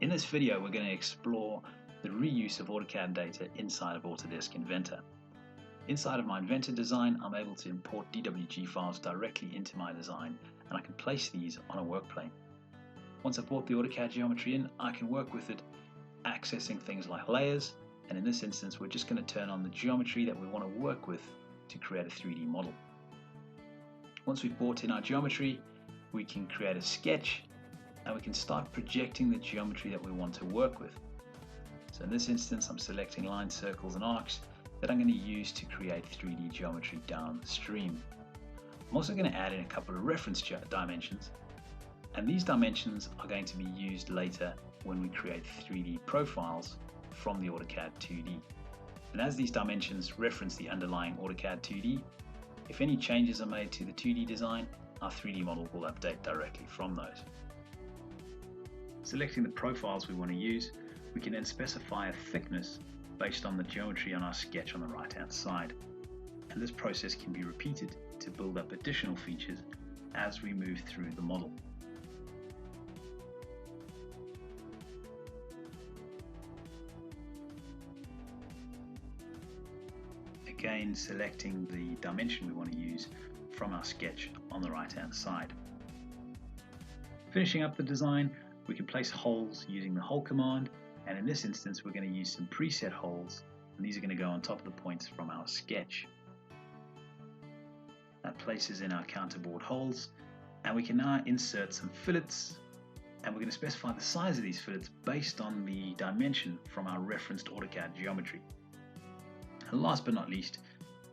In this video, we're going to explore the reuse of AutoCAD data inside of Autodesk Inventor. Inside of my Inventor design, I'm able to import DWG files directly into my design, and I can place these on a work plane. Once I've brought the AutoCAD geometry in, I can work with it, accessing things like layers, and in this instance, we're just going to turn on the geometry that we want to work with to create a 3D model. Once we've brought in our geometry, we can create a sketch, and we can start projecting the geometry that we want to work with. So in this instance, I'm selecting lines, circles, and arcs that I'm going to use to create 3D geometry downstream. I'm also going to add in a couple of reference dimensions, and these dimensions are going to be used later when we create 3D profiles from the AutoCAD 2D. And as these dimensions reference the underlying AutoCAD 2D, if any changes are made to the 2D design, our 3D model will update directly from those. Selecting the profiles we want to use, we can then specify a thickness based on the geometry on our sketch on the right hand side. And this process can be repeated to build up additional features as we move through the model. Again, selecting the dimension we want to use from our sketch on the right hand side. Finishing up the design, we can place holes using the hole command, and in this instance we're going to use some preset holes, and these are going to go on top of the points from our sketch. That places in our counterbore holes, and we can now insert some fillets, and we're going to specify the size of these fillets based on the dimension from our referenced AutoCAD geometry. And last but not least,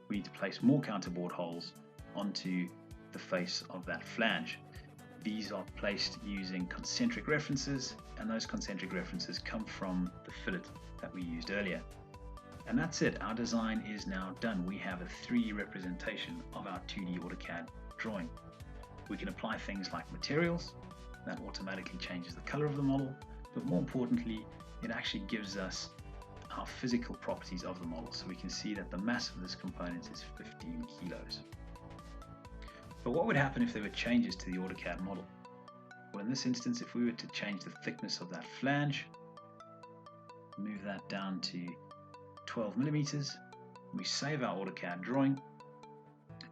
we need to place more counterbore holes onto the face of that flange. These are placed using concentric references, and those concentric references come from the fillet that we used earlier. And that's it, our design is now done. We have a 3D representation of our 2D AutoCAD drawing. We can apply things like materials, that automatically changes the color of the model, but more importantly, it actually gives us our physical properties of the model. So we can see that the mass of this component is 15 kilos. But what would happen if there were changes to the AutoCAD model? Well, in this instance, if we were to change the thickness of that flange, move that down to 12 millimeters, we save our AutoCAD drawing.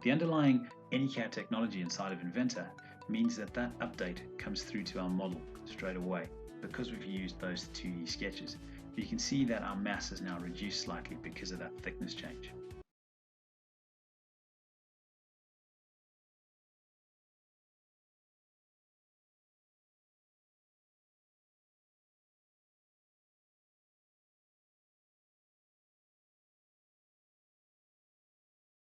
The underlying AnyCAD technology inside of Inventor means that that update comes through to our model straight away because we've used those 2D sketches. You can see that our mass is now reduced slightly because of that thickness change.